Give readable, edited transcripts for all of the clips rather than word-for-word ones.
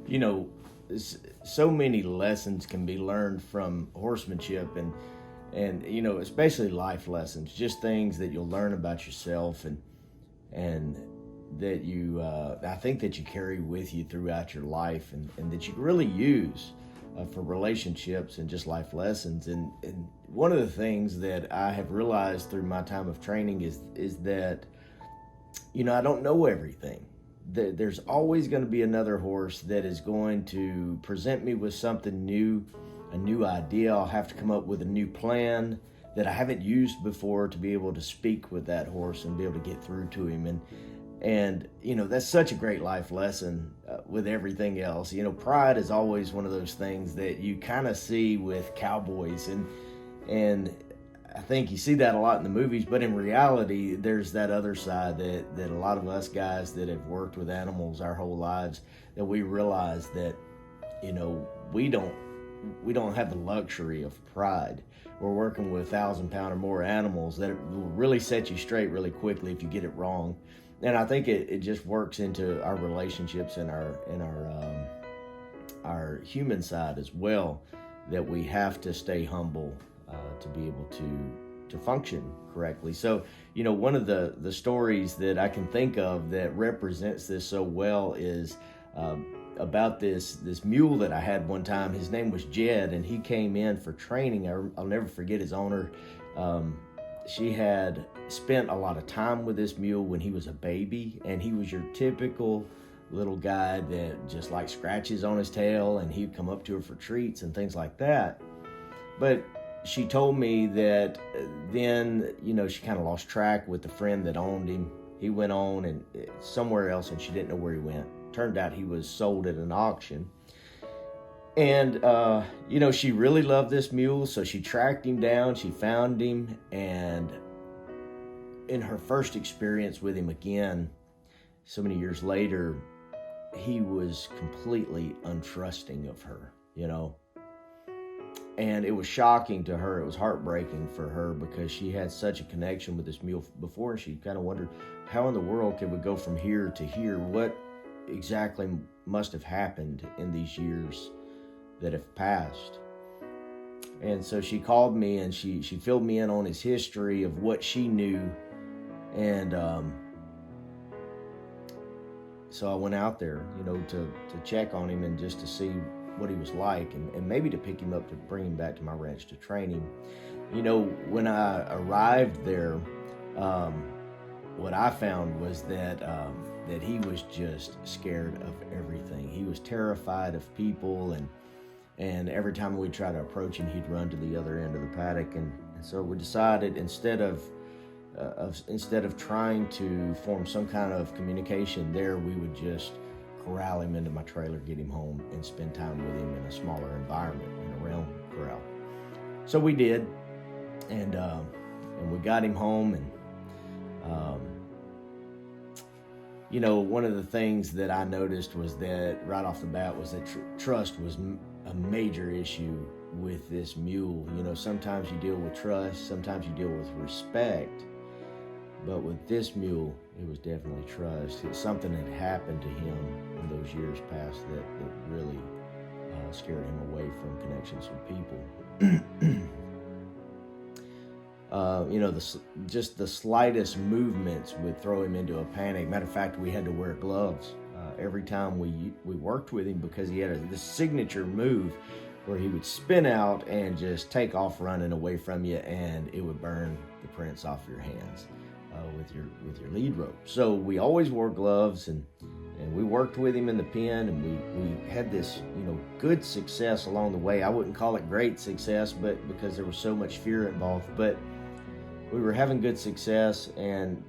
you know, so many lessons can be learned from horsemanship, and especially life lessons, just things that you'll learn about yourself, and that I think that you carry with you throughout your life, and that you really use for relationships and just life lessons. And one of the things that I have realized through my time of training is that I don't know everything. There's always going to be another horse that is going to present me with something new, a new idea. I'll have to come up with a new plan that I haven't used before to be able to speak with that horse and be able to get through to him. And that's such a great life lesson with everything else. Pride is always one of those things that you kind of see with cowboys, and I think you see that a lot in the movies, but in reality, there's that other side that a lot of us guys that have worked with animals our whole lives, that we realize that, we don't have the luxury of pride. We're working with 1,000-pound or more animals that will really set you straight really quickly if you get it wrong. And I think it just works into our relationships and our human side as well, that we have to stay humble to be able to function correctly. So, one of the stories that I can think of that represents this so well is about this mule that I had one time. His name was Jed, and he came in for training. I'll never forget his owner. She had spent a lot of time with this mule when he was a baby, and he was your typical little guy that just like scratches on his tail, and he'd come up to her for treats and things like that. But she told me that then, she kind of lost track with the friend that owned him. He went on and somewhere else, and she didn't know where he went. Turned out he was sold at an auction. And, she really loved this mule, so she tracked him down, she found him, and in her first experience with him again, so many years later, he was completely untrusting of her, And it was shocking to her. It was heartbreaking for her because she had such a connection with this mule before, and she kind of wondered, how in the world could we go from here to here? What exactly must have happened in these years that have passed? And so she called me, and she filled me in on his history of what she knew. And so I went out there, to check on him and just to see what he was like, and maybe to pick him up to bring him back to my ranch to train him. When I arrived there, what I found was that he was just scared of everything. He was terrified of people, and every time we'd try to approach him, he'd run to the other end of the paddock. And so we decided, instead of trying to form some kind of communication there, we would just corral him into my trailer, get him home, and spend time with him in a smaller environment in a round corral. So we did, and we got him home, and one of the things that I noticed was that right off the bat was that trust was a major issue with this mule. Sometimes you deal with trust, sometimes you deal with respect, but with this mule, it was definitely trust. Something had happened to him in those years past that really scared him away from connections with people. Just the slightest movements would throw him into a panic. Matter of fact, we had to wear gloves every time we worked with him, because he had this signature move where he would spin out and just take off running away from you, and it would burn the prints off your hands with your lead rope. So we always wore gloves, and we worked with him in the pen, and we had this good success along the way. I wouldn't call it great success, but because there was so much fear involved, but we were having good success, and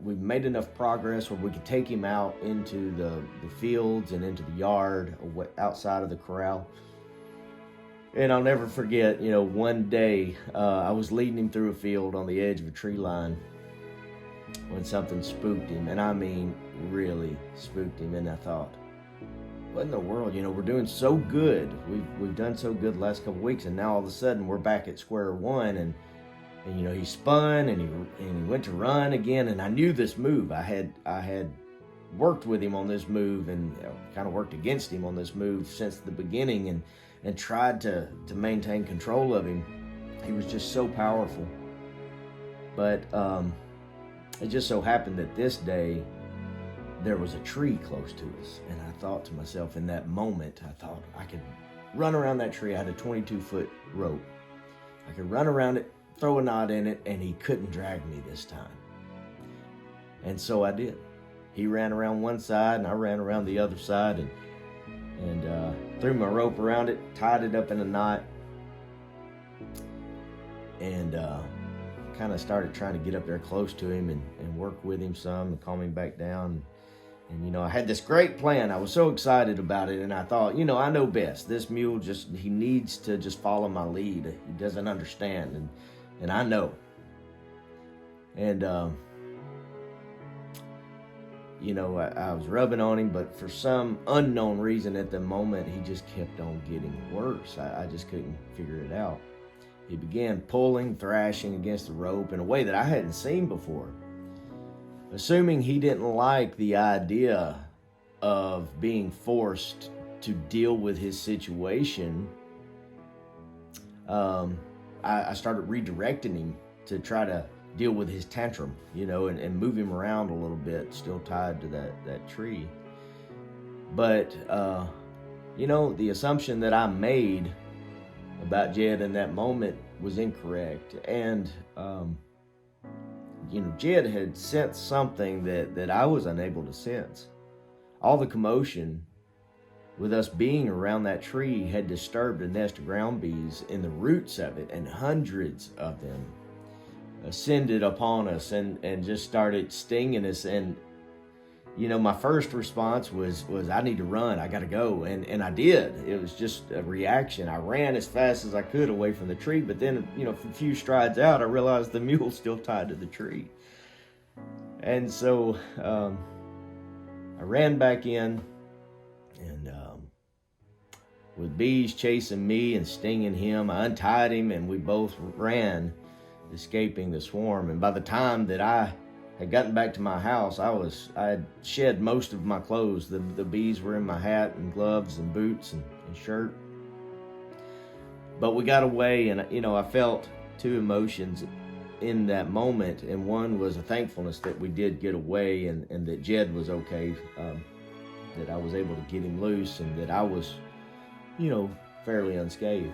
we made enough progress where we could take him out into the fields and into the yard outside of the corral. And I'll never forget, one day I was leading him through a field on the edge of a tree line when something spooked him, and I mean really spooked him. And I thought, what in the world? We're doing so good. We've done so good the last couple of weeks, and now all of a sudden we're back at square one. And he spun, and he went to run again, and I knew this move. I had worked with him on this move and kind of worked against him on this move since the beginning, and tried to maintain control of him. He was just so powerful. But it just so happened that this day there was a tree close to us, and I thought to myself in that moment, I thought I could run around that tree. I had a 22-foot rope. I could run around it, throw a knot in it, and he couldn't drag me this time. And so I did. He ran around one side, and I ran around the other side, and threw my rope around it, tied it up in a knot, and kind of started trying to get up there close to him and work with him some and calm him back down. And, I had this great plan. I was so excited about it, and I thought, I know best. This mule he needs to just follow my lead. He doesn't understand, and I know. And, I was rubbing on him, but for some unknown reason at the moment, he just kept on getting worse. I just couldn't figure it out. He began pulling, thrashing against the rope in a way that I hadn't seen before. Assuming he didn't like the idea of being forced to deal with his situation, I started redirecting him to try to deal with his tantrum, and move him around a little bit, still tied to that tree. But, the assumption that I made about Jed in that moment was incorrect. And, Jed had sensed something that I was unable to sense. All the commotion with us being around that tree had disturbed a nest of ground bees in the roots of it, and hundreds of them ascended upon us and just started stinging us. And my first response was I need to run, I gotta go, and I did. It was just a reaction. I ran as fast as I could away from the tree, but then a few strides out, I realized the mule's still tied to the tree. And so I ran back in, and with bees chasing me and stinging him, I untied him, and we both ran, escaping the swarm. And by the time that I had gotten back to my house, I had shed most of my clothes. The bees were in my hat and gloves and boots and shirt. But we got away, and I felt two emotions in that moment, and one was a thankfulness that we did get away, and that Jed was okay, that I was able to get him loose, and that I was, fairly unscathed.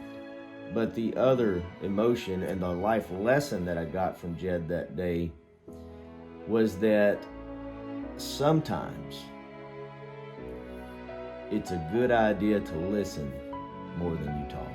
But the other emotion and the life lesson that I got from Jed that day was that sometimes it's a good idea to listen more than you talk.